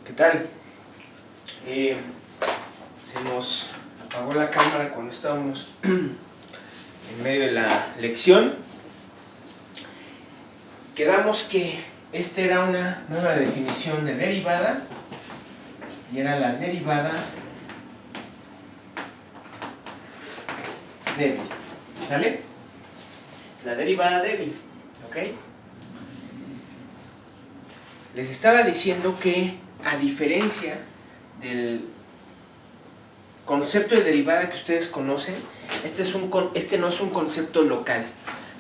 ¿Qué tal? Se nos apagó la cámara cuando estábamos en medio de la lección. Quedamos que esta era una nueva definición de derivada y era la derivada débil. ¿Sale? La derivada débil, ¿ok? Les estaba diciendo que, a diferencia del concepto de derivada que ustedes conocen, este no es un concepto local.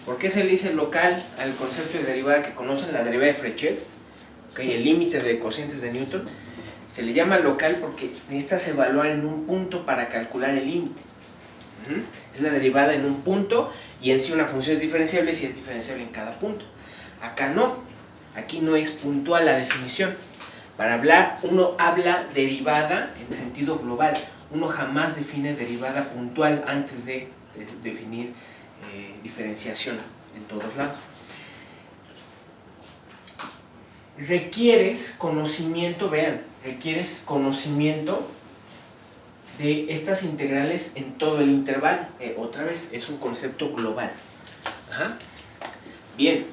¿Por qué se le dice local al concepto de derivada que conocen, la derivada de Frechet? ¿Okay? El límite de cocientes de Newton. Se le llama local porque necesitas evaluar en un punto para calcular el límite. Es la derivada en un punto y en sí una función es diferenciable si es diferenciable en cada punto. Acá no. Aquí no es puntual la definición. Para hablar, uno habla derivada en sentido global. Uno jamás define derivada puntual antes de definir diferenciación en todos lados. Requieres conocimiento, vean, requieres conocimiento de estas integrales en todo el intervalo. Otra vez, es un concepto global. Ajá. Bien.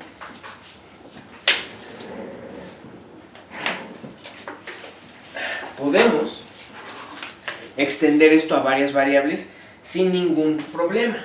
Podemos extender esto a varias variables sin ningún problema.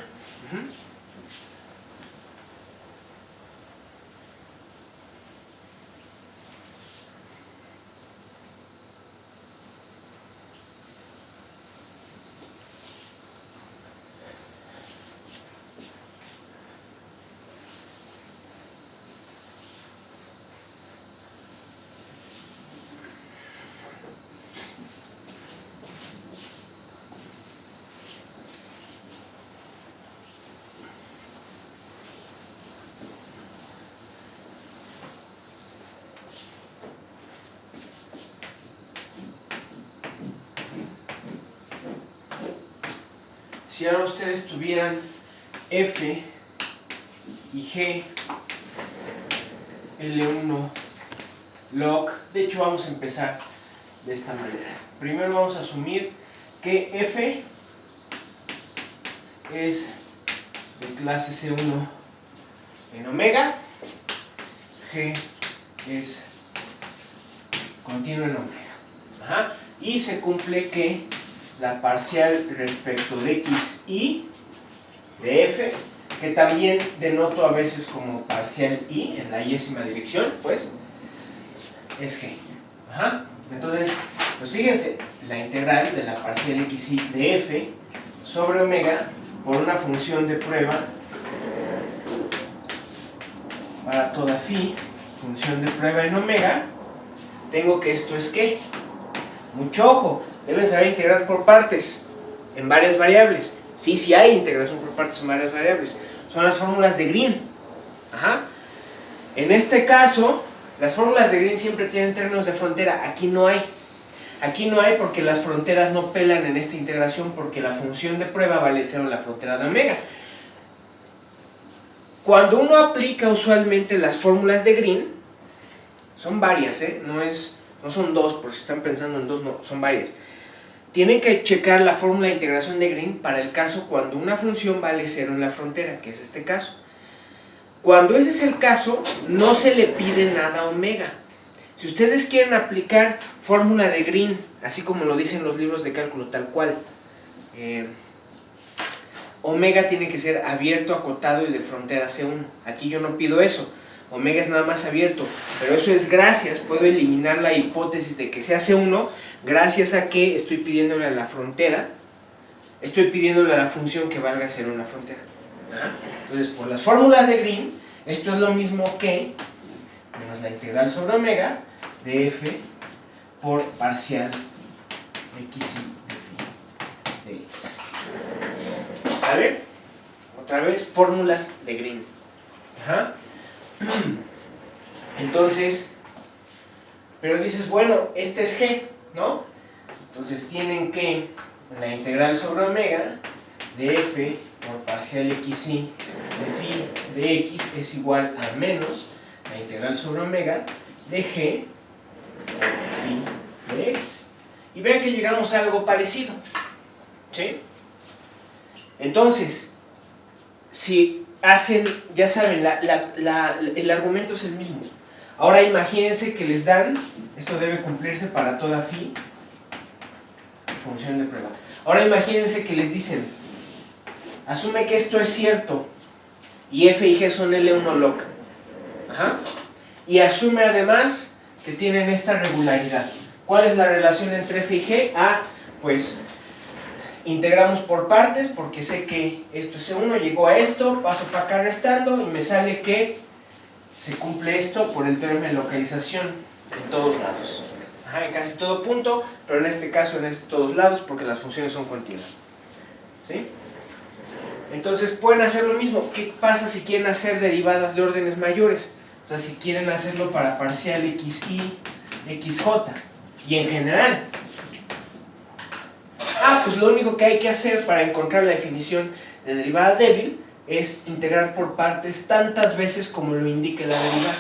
Si ahora ustedes tuvieran F y G, L1 log, de hecho vamos a empezar de esta manera. Primero vamos a asumir que F es de clase C1 en omega, G es continuo en omega. Ajá. Y se cumple que la parcial respecto de x y de f, que también denoto a veces como parcial y en la y-ésima dirección, pues es g. Ajá. Entonces, pues fíjense, la integral de la parcial x y de f sobre omega por una función de prueba para toda phi, función de prueba en omega, tengo que esto es ¿qué? Mucho ojo. Deben saber integrar por partes en varias variables. Sí hay integración por partes en varias variables. Son las fórmulas de Green. Ajá. En este caso, las fórmulas de Green siempre tienen términos de frontera. Aquí no hay. Aquí no hay porque las fronteras no pelan en esta integración porque la función de prueba vale 0 en la frontera de omega. Cuando uno aplica usualmente las fórmulas de Green, son varias, no son dos, por si están pensando en dos, no, son varias. Tienen que checar la fórmula de integración de Green para el caso cuando una función vale 0 en la frontera, que es este caso. Cuando ese es el caso, no se le pide nada a omega. Si ustedes quieren aplicar fórmula de Green, así como lo dicen los libros de cálculo, tal cual, omega tiene que ser abierto, acotado y de frontera C1. Aquí yo no pido eso. Omega es nada más abierto, pero eso es gracias, puedo eliminar la hipótesis de que sea C1 gracias a que estoy pidiéndole a la frontera, estoy pidiéndole a la función que valga 0 en la frontera. Entonces, por las fórmulas de Green, esto es lo mismo que menos la integral sobre omega de f por parcial x de x. ¿Sale? Otra vez, fórmulas de Green. Ajá. Entonces, pero dices, bueno, este es g, ¿no? Entonces tienen que la integral sobre omega de f por parcial xy de phi de x es igual a menos la integral sobre omega de g por phi de x. Y vean que llegamos a algo parecido, ¿sí? Entonces, si hacen, ya saben, el argumento es el mismo. Ahora imagínense que les dan, esto debe cumplirse para toda phi, función de prueba. Ahora imagínense que les dicen, asume que esto es cierto, y f y g son L1 log. Ajá. Y asume además que tienen esta regularidad. ¿Cuál es la relación entre f y g? Ah, pues integramos por partes porque sé que esto es C1, llegó a esto, paso para acá restando y me sale que se cumple esto por el teorema de localización en todos lados. Ajá, en casi todo punto, pero en este caso en todos lados porque las funciones son continuas. ¿Sí? Entonces pueden hacer lo mismo. ¿Qué pasa si quieren hacer derivadas de órdenes mayores? O sea, si quieren hacerlo para parcial xy, xj y en general. Pues lo único que hay que hacer para encontrar la definición de derivada débil es integrar por partes tantas veces como lo indique la derivada.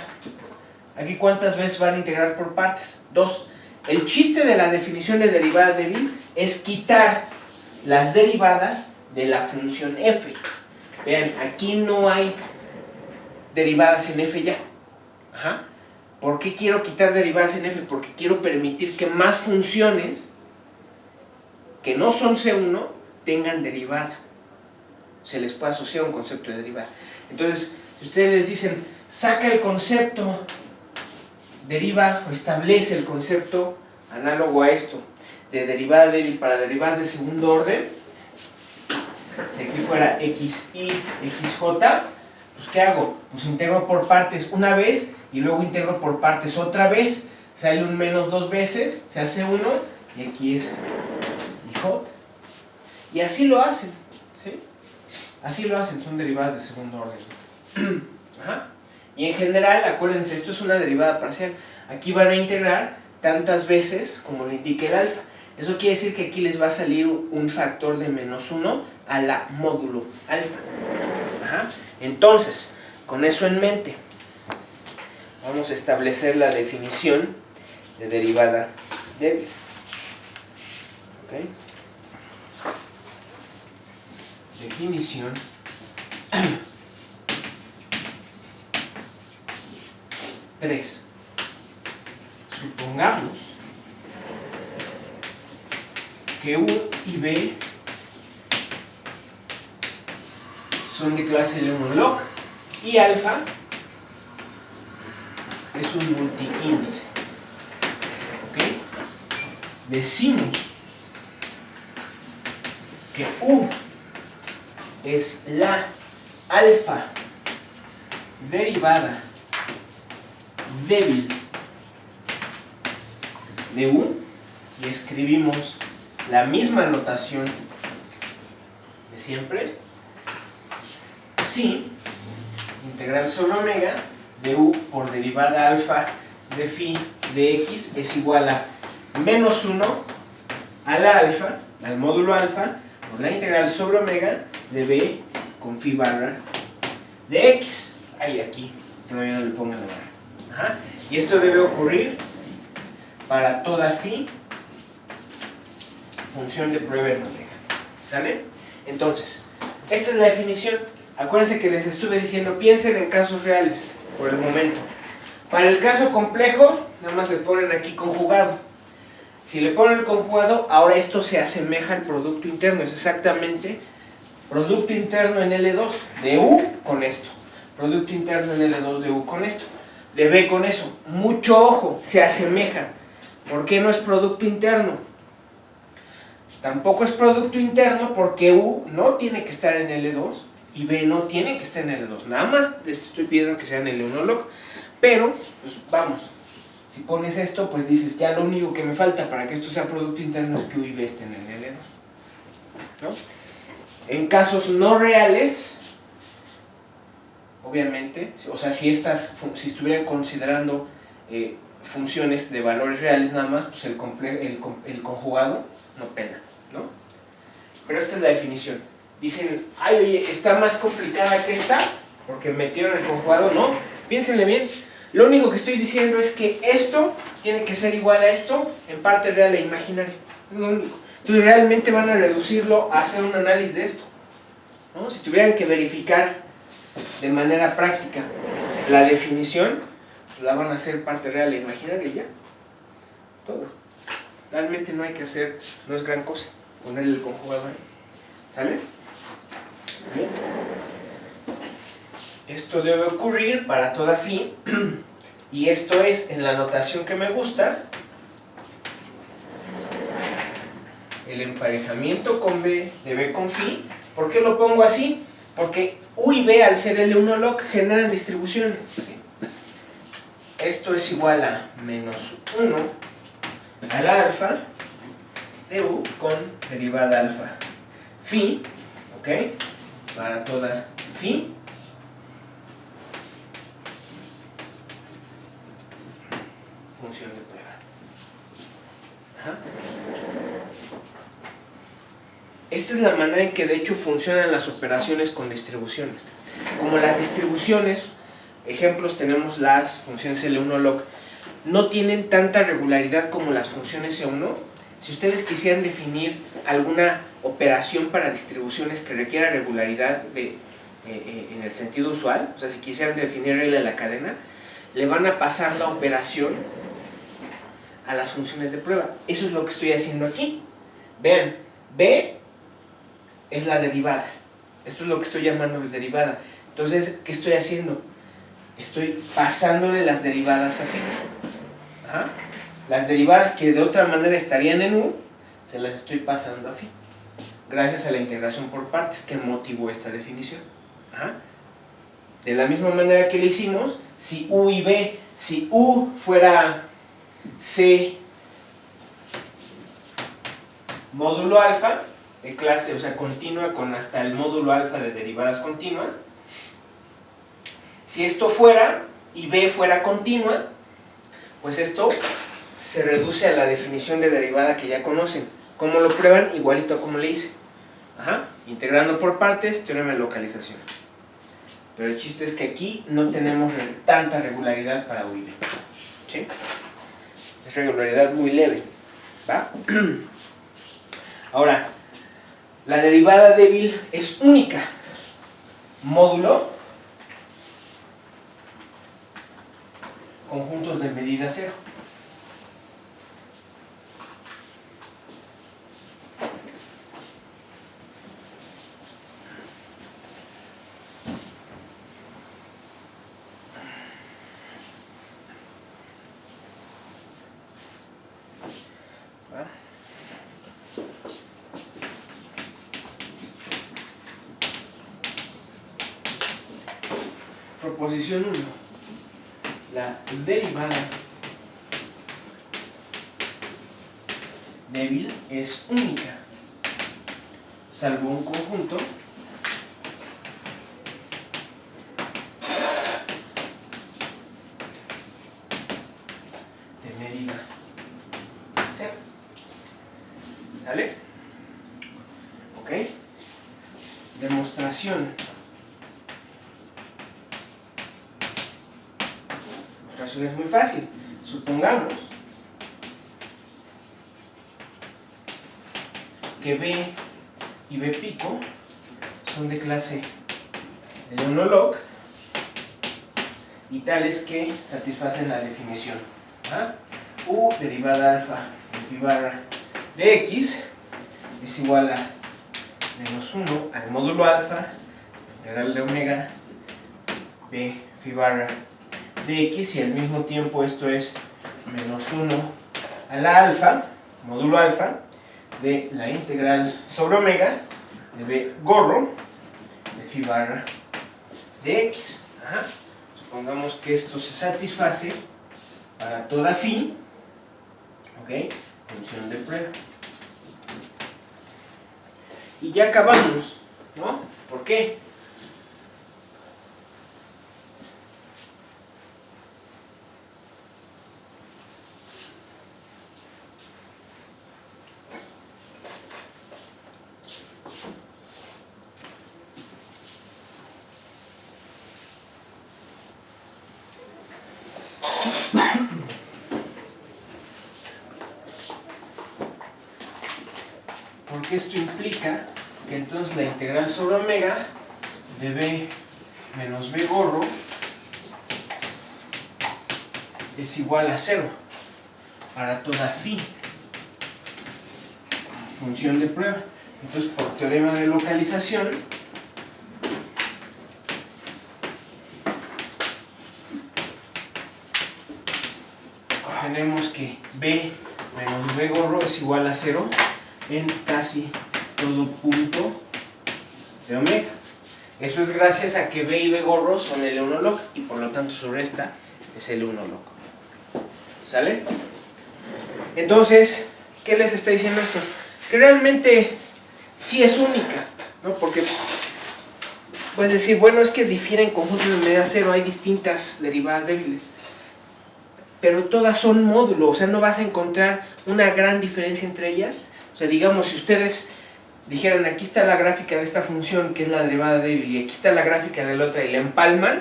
Aquí, ¿cuántas veces van a integrar por partes? 2. El chiste de la definición de derivada débil es quitar las derivadas de la función f. Vean, aquí no hay derivadas en f ya. Ajá. ¿Por qué quiero quitar derivadas en f? Porque quiero permitir que más funciones que no son C1 tengan derivada. Se les puede asociar un concepto de derivada. Entonces, si ustedes les dicen, saca el concepto, deriva o establece el concepto análogo a esto, de derivada débil para derivadas de segundo orden, si aquí fuera xy, xj, pues ¿qué hago? Pues integro por partes una vez y luego integro por partes otra vez, sale un menos 2 veces, se hace 1 y aquí es J. Y así lo hacen, ¿sí? Así lo hacen, son derivadas de segundo orden. Ajá. Y en general, acuérdense, esto es una derivada parcial. Aquí van a integrar tantas veces como lo indique el alfa. Eso quiere decir que aquí les va a salir un factor de menos 1 a la módulo alfa. Ajá. Entonces, con eso en mente, vamos a establecer la definición de derivada débil. ¿Okay? Definición tres. Supongamos que U y B son de clase L1 log y alfa es un multiíndice. ¿Ok? Decimos que U es la alfa derivada débil de U y escribimos la misma notación de siempre si integral sobre omega de U por derivada alfa de phi de x es igual a menos 1 a la alfa, al módulo alfa, por la integral sobre omega de b con phi barra de x. Ahí, aquí, todavía no le pongo la barra. Ajá. Y esto debe ocurrir para toda phi función de prueba en omega. ¿Sale? Entonces, esta es la definición. Acuérdense que les estuve diciendo, piensen en casos reales por el momento. Para el caso complejo, nada más le ponen aquí conjugado. Si le ponen el conjugado, ahora esto se asemeja al producto interno. Es exactamente producto interno en L2 de U con esto. Producto interno en L2 de U con esto. De B con eso. Mucho ojo, se asemejan. ¿Por qué no es producto interno? Tampoco es producto interno porque U no tiene que estar en L2 y B no tiene que estar en L2. Nada más les estoy pidiendo que sea en L1 log. Pero, pues vamos. Si pones esto, pues dices, ya lo único que me falta para que esto sea producto interno es que U y B estén en L2. ¿No? En casos no reales, obviamente, o sea, si estuvieran considerando funciones de valores reales nada más, pues el conjugado no pena, ¿no? Pero esta es la definición. Dicen, ay, oye, está más complicada que esta, porque metieron el conjugado. No, piénsenle bien. Lo único que estoy diciendo es que esto tiene que ser igual a esto en parte real e imaginaria. Es lo único. Entonces realmente van a reducirlo a hacer un análisis de esto, ¿no? Si tuvieran que verificar de manera práctica la definición, la van a hacer parte real e imaginaria y ya. Todo. Realmente no hay que hacer, no es gran cosa ponerle el conjugado ahí. ¿Sale? Bien. Esto debe ocurrir para toda phi, y esto es, en la notación que me gusta, el emparejamiento con B de B con phi. ¿Por qué lo pongo así? Porque U y B, al ser L1 log, generan distribuciones, ¿sí? Esto es igual a menos 1 al alfa de U con derivada alfa phi, ¿ok? Para toda phi. Función de prueba. Ajá. Esta es la manera en que de hecho funcionan las operaciones con distribuciones. Como las distribuciones, ejemplos tenemos las funciones L1 log, no tienen tanta regularidad como las funciones E1. Si ustedes quisieran definir alguna operación para distribuciones que requiera regularidad en el sentido usual, o sea, si quisieran definir regla de la cadena, le van a pasar la operación a las funciones de prueba. Eso es lo que estoy haciendo aquí. Vean, B es la derivada. Esto es lo que estoy llamando derivada. Entonces, ¿qué estoy haciendo? Estoy pasándole las derivadas a phi. Ajá. Las derivadas que de otra manera estarían en U, se las estoy pasando a phi, gracias a la integración por partes que motivó esta definición. Ajá. De la misma manera que le hicimos, si U y B, si U fuera C módulo alfa, de clase, o sea, continua, con hasta el módulo alfa de derivadas continuas, si esto fuera y B fuera continua, pues esto se reduce a la definición de derivada que ya conocen. ¿Cómo lo prueban? Igualito a como le hice. Ajá. Integrando por partes, teorema de localización. Pero el chiste es que aquí no tenemos tanta regularidad para U y B. ¿Sí? Es regularidad muy leve. ¿Va? Ahora, la derivada débil es única. Módulo conjuntos de medida cero. Proposición 1. La derivada débil es única, salvo un conjunto de medida cero. ¿Sale? Ok. Demostración. Es muy fácil. Supongamos que B y B pico son de clase L1 log y tales que satisfacen la definición. ¿Ah? U derivada alfa de phi barra de x es igual a menos 1 al módulo alfa integral de omega b phi barra de x, y al mismo tiempo esto es menos 1 a la alfa, módulo alfa, de la integral sobre omega de b gorro de phi barra de x. Ajá. Supongamos que esto se satisface para toda phi, ¿ok? Función de prueba. Y ya acabamos, ¿no? ¿Por qué? porque esto implica que entonces la integral sobre omega de b menos b gorro es igual a 0 para toda phi, función de prueba. Entonces, por teorema de localización, tenemos que b menos b gorro es igual a 0 en casi todo punto de omega. Eso es gracias a que b y b gorro son L1 log y por lo tanto su resta es L1 log. ¿Sale? Entonces, ¿qué les está diciendo esto? Que realmente sí es única, ¿no? Porque puedes decir, bueno, es que difieren conjuntos de medida cero, hay distintas derivadas débiles, pero todas son módulos, o sea, no vas a encontrar una gran diferencia entre ellas. O sea, digamos, si ustedes dijeran, aquí está la gráfica de esta función que es la derivada débil y aquí está la gráfica de la otra y la empalman,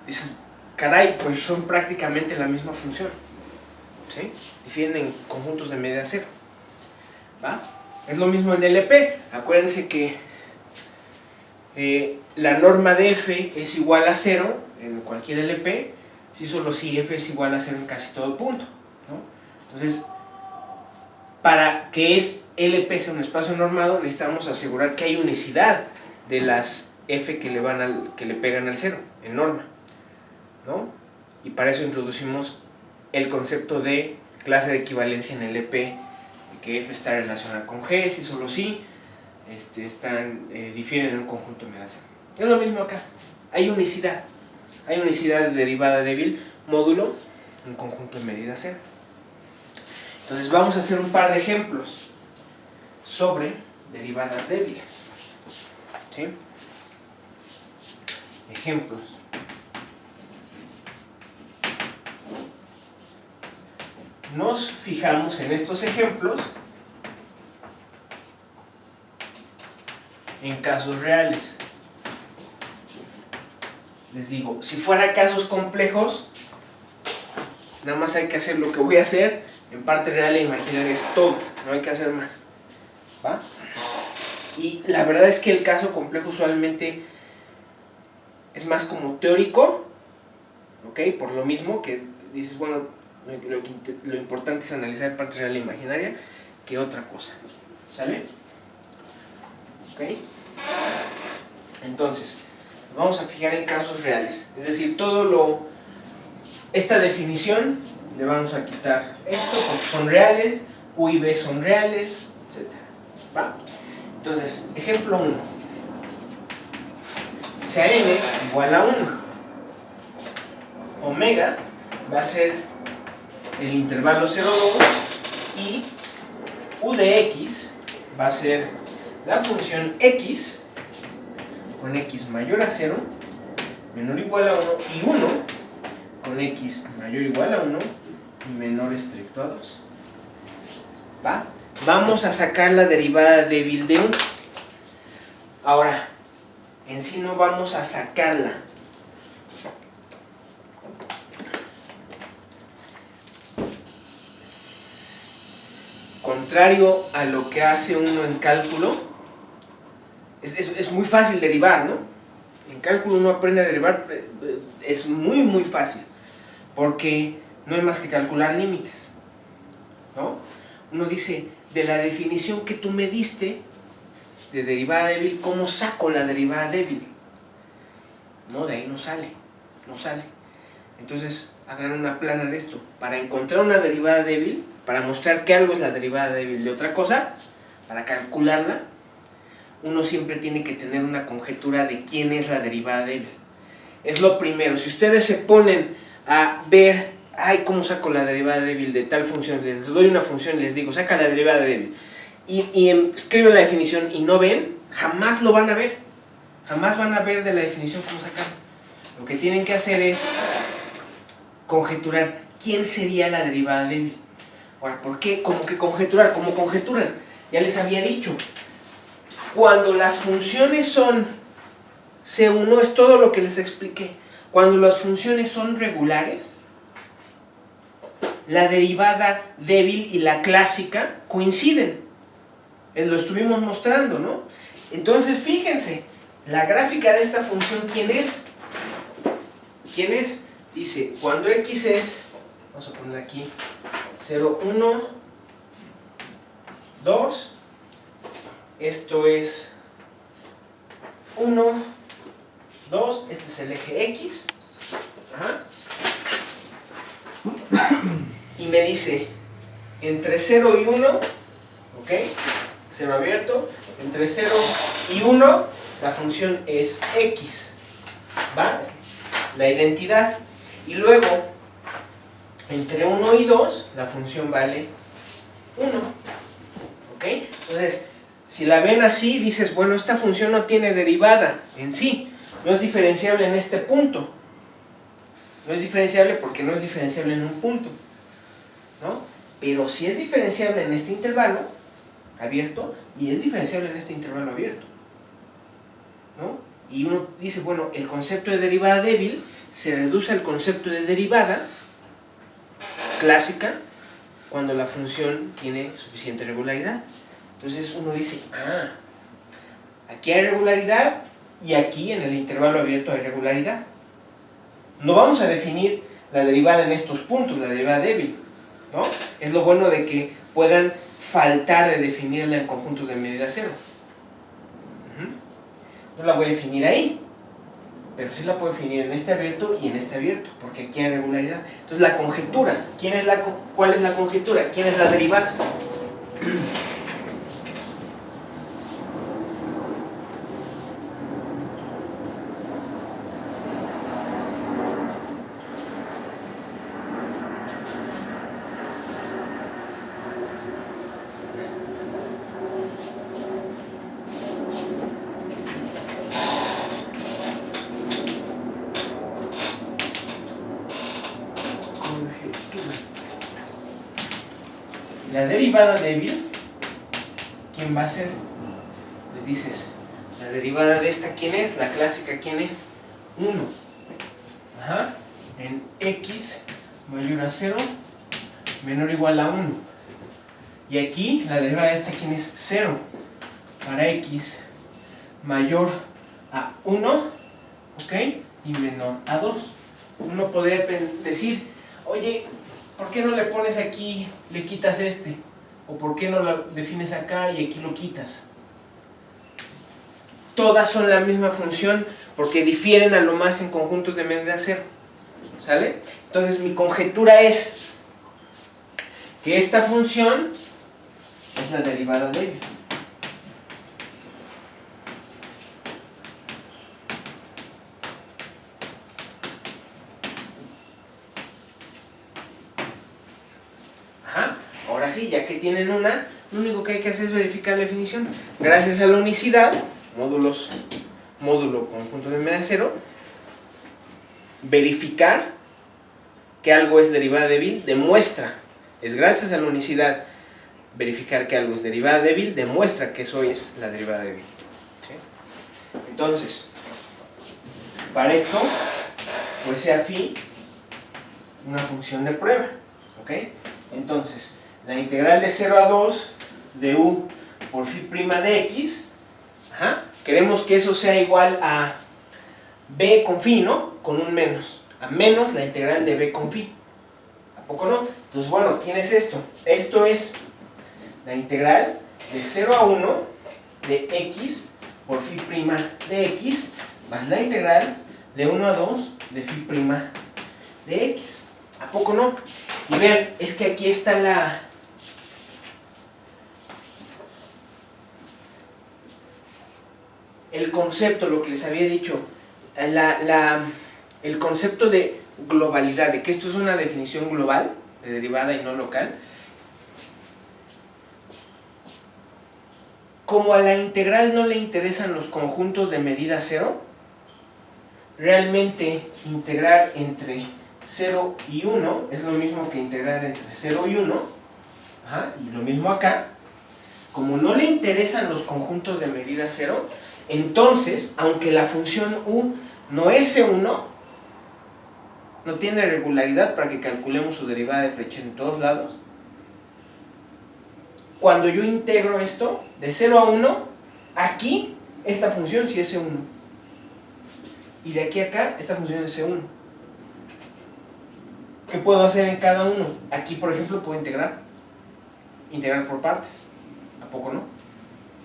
dices, caray, pues son prácticamente la misma función, ¿sí? Difieren en conjuntos de medida cero, ¿va? Es lo mismo en LP. Acuérdense que la norma de f es igual a 0 en cualquier LP, si solo si f es igual a 0 en casi todo punto, ¿no? Entonces, para que LP sea un espacio normado, necesitamos asegurar que hay unicidad de las f que le pegan al 0 en norma, ¿no? Y para eso introducimos el concepto de clase de equivalencia en LP, que f está relacionada con g, si solo si difieren en un conjunto de medida cero. Es lo mismo acá, hay unicidad de derivada débil módulo un conjunto de medida cero. Entonces vamos a hacer un par de ejemplos sobre derivadas débiles, ¿sí? Ejemplos. Nos fijamos en estos ejemplos en casos reales. Les digo, si fuera casos complejos, nada más hay que hacer lo que voy a hacer. En parte real e imaginaria es todo, no hay que hacer más, ¿va? Y la verdad es que el caso complejo usualmente es más como teórico, ¿ok? Por lo mismo que dices, bueno, lo importante es analizar parte real e imaginaria que otra cosa, ¿sale? ¿Ok? Entonces, vamos a fijar en casos reales, es decir, esta definición le vamos a quitar esto porque son reales, U y B son reales, etc. ¿Va? Entonces, ejemplo 1. Si a n igual a 1, omega va a ser el intervalo 0,2 y U de x va a ser la función x con x mayor a 0, menor o igual a 1 y 1 con x mayor o igual a 1 y menor estricto a 2. ¿Va? Vamos a sacar la derivada débil de 1. Ahora, en sí no vamos a sacarla. Contrario a lo que hace uno en cálculo, es muy fácil derivar, ¿no? En cálculo uno aprende a derivar, es muy fácil, porque no hay más que calcular límites, ¿no? Uno dice, de la definición que tú me diste de derivada débil, ¿cómo saco la derivada débil? No, de ahí no sale. Entonces, hagan una plana de esto. Para encontrar una derivada débil, para mostrar que algo es la derivada débil de otra cosa, para calcularla, uno siempre tiene que tener una conjetura de quién es la derivada débil. Es lo primero. Si ustedes se ponen a ver, ay, ¿cómo saco la derivada débil de tal función? Les doy una función y les digo, saca la derivada débil. Y escriben la definición y no ven, jamás lo van a ver. Jamás van a ver de la definición cómo sacarlo. Lo que tienen que hacer es conjeturar quién sería la derivada débil. Ahora, ¿por qué? ¿Cómo que conjeturar? ¿Cómo conjeturan? Ya les había dicho. Cuando las funciones son C1, es todo lo que les expliqué. Cuando las funciones son regulares, la derivada débil y la clásica coinciden. Lo estuvimos mostrando, ¿no? Entonces, fíjense, la gráfica de esta función, ¿quién es? ¿Quién es? Dice, cuando x es, vamos a poner aquí, 0, 1, 2, esto es 1, 2, este es el eje x, ajá, y me dice, entre 0 y 1, ¿ok? 0 abierto, entre 0 y 1, la función es x, ¿va? La identidad. Y luego, entre 1 y 2, la función vale 1, ¿ok? Entonces, si la ven así, dices, bueno, esta función no tiene derivada en sí, no es diferenciable en este punto. No es diferenciable porque no es diferenciable en un punto, ¿no? Pero sí es diferenciable en este intervalo abierto y es diferenciable en este intervalo abierto, ¿no? Y uno dice, bueno, el concepto de derivada débil se reduce al concepto de derivada clásica cuando la función tiene suficiente regularidad. Entonces uno dice, aquí hay regularidad y aquí en el intervalo abierto hay regularidad. No vamos a definir la derivada en estos puntos, la derivada débil, ¿no? Es lo bueno de que puedan faltar de definirla en conjuntos de medida cero. No la voy a definir ahí, pero sí la puedo definir en este abierto y en este abierto, porque aquí hay regularidad. Entonces la conjetura, ¿cuál es la conjetura? ¿Quién es la derivada? La derivada débil, ¿quién va a ser? Pues dices, la derivada de esta, ¿quién es? La clásica, ¿quién es? 1. Ajá. En x mayor a 0, menor o igual a 1. Y aquí, la derivada de esta, ¿quién es? 0. Para x mayor a 1, ¿ok? Y menor a 2. Uno podría decir, oye, ¿por qué no le pones aquí, le quitas este? ¿O por qué no lo defines acá y aquí lo quitas? Todas son la misma función porque difieren a lo más en conjuntos de medida cero. ¿Sale? Entonces mi conjetura es que esta función es la derivada débil. Ajá. Ahora sí, ya que tienen una, lo único que hay que hacer es verificar la definición. Gracias a la unicidad, módulo conjunto de medida cero, verificar que algo es derivada débil demuestra, es gracias a la unicidad, verificar que algo es derivada débil demuestra que eso es la derivada débil. ¿Sí? Entonces, para esto, pues sea phi una función de prueba. ¿Ok? Entonces, la integral de 0 a 2 de u por phi prima de x, queremos que eso sea igual a b con phi, ¿no? Con un menos. A menos la integral de b con phi. ¿A poco no? Entonces, bueno, ¿quién es esto? Esto es la integral de 0 a 1 de x por phi prima de x más la integral de 1 a 2 de phi prima de x. ¿A poco no? Y vean, es que aquí está el concepto, lo que les había dicho, el concepto de globalidad, de que esto es una definición global, de derivada y no local. Como a la integral no le interesan los conjuntos de medida cero, realmente integrar entre 0 y 1 es lo mismo que integrar entre 0 y 1, y lo mismo acá. Como no le interesan los conjuntos de medida cero, entonces, aunque la función u no es C1, no tiene regularidad para que calculemos su derivada de Frechet en todos lados, cuando yo integro esto de 0 a 1, aquí esta función sí es C1. Y de aquí a acá, esta función es C1. ¿Qué puedo hacer en cada uno? Aquí, por ejemplo, puedo integrar por partes. ¿A poco no?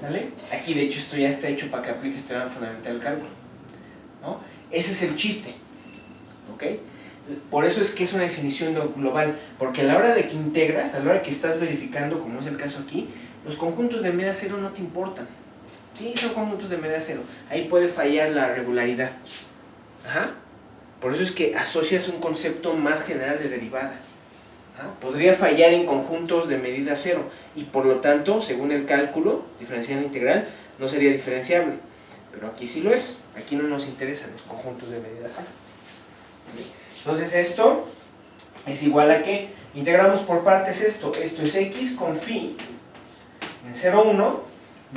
¿Sale? Aquí, de hecho, esto ya está hecho para que apliques teorema fundamental del cálculo, ¿no? Ese es el chiste, ¿ok? Por eso es que es una definición global, porque a la hora de que integras, a la hora que estás verificando, como es el caso aquí, los conjuntos de media cero no te importan. Sí, son conjuntos de media cero. Ahí puede fallar la regularidad. Ajá. Por eso es que asocias un concepto más general de derivada. ¿Ah? Podría fallar en conjuntos de medida cero y por lo tanto, según el cálculo diferencial e integral, no sería diferenciable. Pero aquí sí lo es. Aquí no nos interesan los conjuntos de medida cero. ¿Sí? Entonces esto es igual a que integramos por partes esto. Esto es x con phi en 0 a 1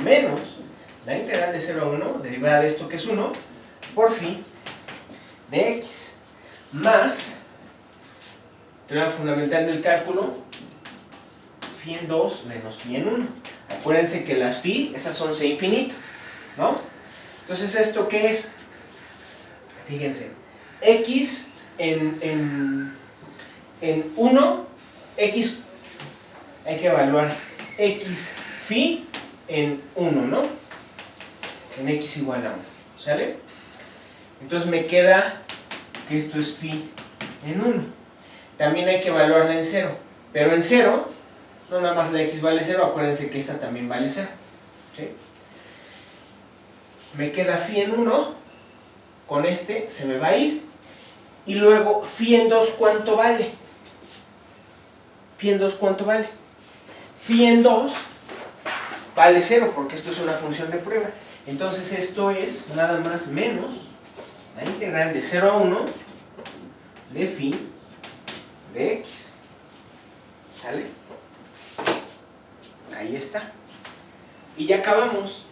menos la integral de 0 a 1, derivada de esto que es 1, por phi de x, más teorema fundamental del cálculo, phi en 2 menos phi en 1. Acuérdense que las phi, esas son c infinito, ¿no? Entonces, ¿esto qué es? Fíjense, x en 1, x, hay que evaluar x phi en 1, ¿no? En x igual a 1, ¿sale? Entonces me queda que esto es phi en 1. También hay que evaluarla en 0, pero en 0, no nada más la x vale 0, acuérdense que esta también vale 0, ¿sí? Me queda phi en 1, con este se me va a ir, y luego phi en 2, ¿cuánto vale? Phi en 2, ¿cuánto vale? Phi en 2 vale 0, porque esto es una función de prueba. Entonces esto es nada más menos la integral de 0 a 1 de phi de x. ¿Sale? Ahí está. Y ya acabamos.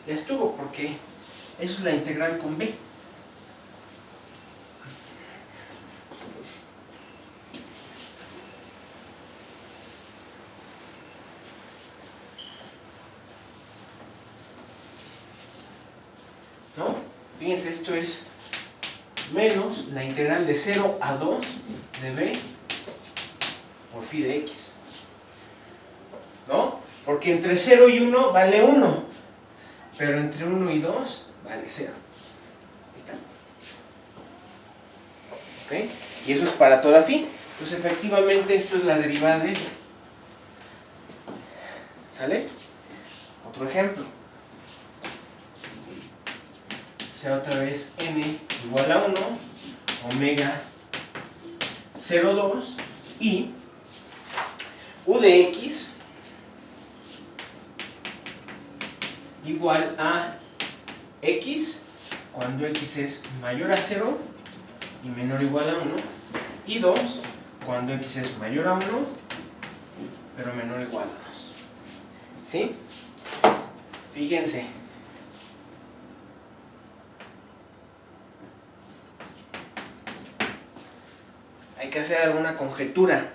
Ya estuvo, porque eso es la integral con b. ¿No? Fíjense, esto es menos la integral de 0 a 2 de b por phi de x. ¿No? Porque entre 0 y 1 vale 1, pero entre 1 y 2 vale 0. Ahí está. ¿Ok? Y eso es para toda phi. Entonces efectivamente esto es la derivada de... ¿Sale? Otro ejemplo. Sea otra vez n igual a 1, omega 0,2 y u de x igual a x cuando x es mayor a 0 y menor o igual a 1, y 2 cuando x es mayor a 1 pero menor o igual a 2. ¿Sí? Fíjense. Hay que hacer alguna conjetura.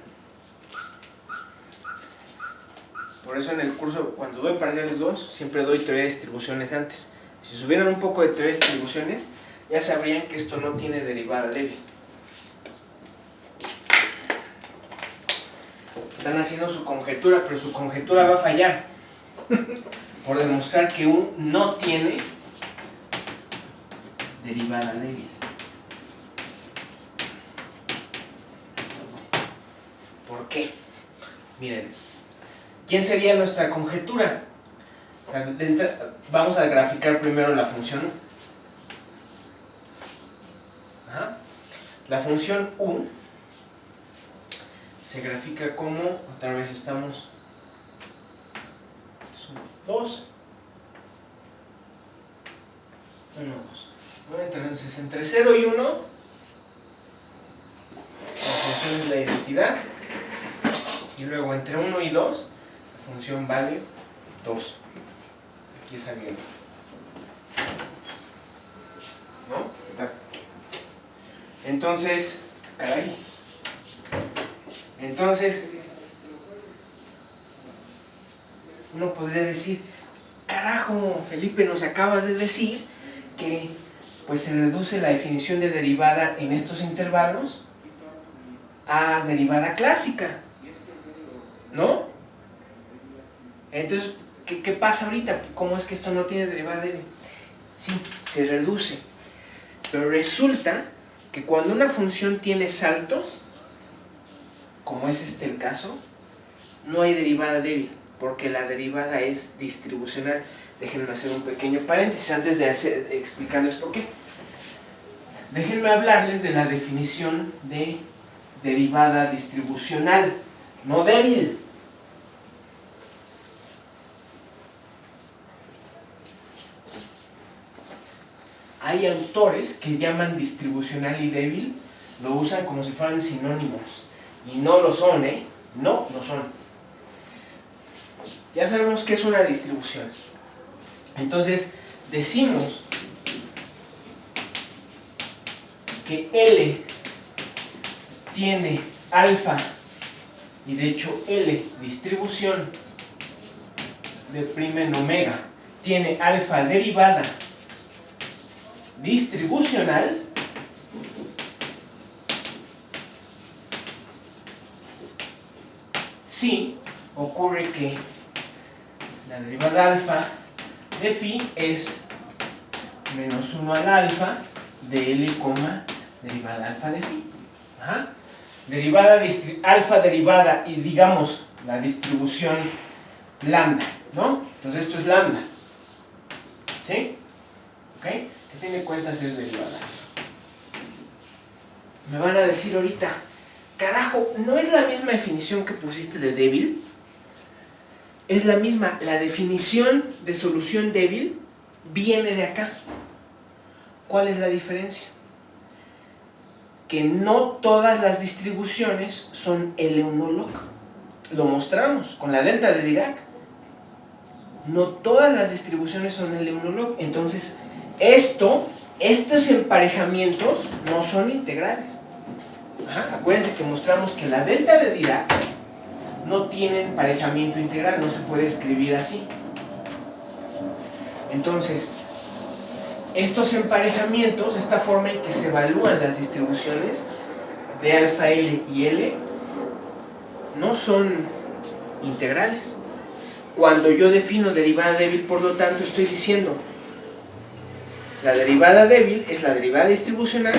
Por eso en el curso, cuando doy parciales 2, siempre doy teoría de distribuciones antes. Si supieran un poco de teoría de distribuciones, ya sabrían que esto no tiene derivada débil. Están haciendo su conjetura, pero su conjetura va a fallar por demostrar que U no tiene derivada débil. ¿Por qué? Miren, ¿quién sería nuestra conjetura? Vamos a graficar primero la función U. Ajá. La función U se grafica como, otra vez estamos, 2, 1, 2. Entonces entre 0 y 1, la función es la identidad. Y luego entre 1 y 2, la función vale 2. Aquí es abierto. ¿No? Entonces, caray. Entonces, uno podría decir, carajo, Felipe, nos acabas de decir que pues se reduce la definición de derivada en estos intervalos a derivada clásica, ¿no? Entonces, ¿qué pasa ahorita? ¿Cómo es que esto no tiene derivada débil? Sí, se reduce, pero resulta que cuando una función tiene saltos, como es este el caso, no hay derivada débil, porque la derivada es distribucional. Déjenme hacer un pequeño paréntesis antes de explicarles por qué. Déjenme hablarles de la definición de derivada distribucional, no débil. Hay autores que llaman distribucional y débil, lo usan como si fueran sinónimos. Y no lo son, ¿eh? No lo son. Ya sabemos que es una distribución. Entonces, decimos que L tiene alfa, y de hecho L, distribución de prima en omega, tiene alfa derivada distribucional, si ocurre que la derivada alfa de phi es menos 1 al alfa de L, derivada alfa de phi. Ajá. Derivada alfa derivada y digamos la distribución lambda, ¿no? Entonces esto es lambda. ¿Sí? ¿Ok? ¿Qué tiene cuenta ser derivada? Me van a decir ahorita, carajo, ¿no es la misma definición que pusiste de débil? Es la misma, la definición de solución débil viene de acá. ¿Cuál es la diferencia? Que no todas las distribuciones son L1 log. Lo mostramos con la delta de Dirac. No todas las distribuciones son L1 log. Entonces, estos emparejamientos no son integrales. Ajá, acuérdense que mostramos que la delta de Dirac no tiene emparejamiento integral, no se puede escribir así. Entonces, estos emparejamientos, esta forma en que se evalúan las distribuciones de alfa L y L, no son integrales. Cuando yo defino derivada débil, por lo tanto, estoy diciendo la derivada débil es la derivada distribucional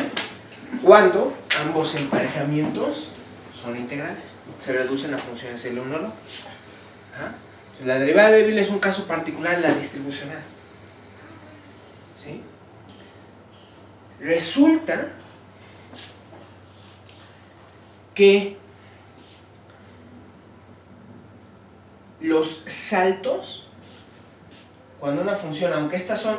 cuando ambos emparejamientos son integrales, se reducen a funciones L1 log. La derivada débil es un caso particular de la distribucional. ¿Sí? Resulta que los saltos, cuando una función, aunque estas son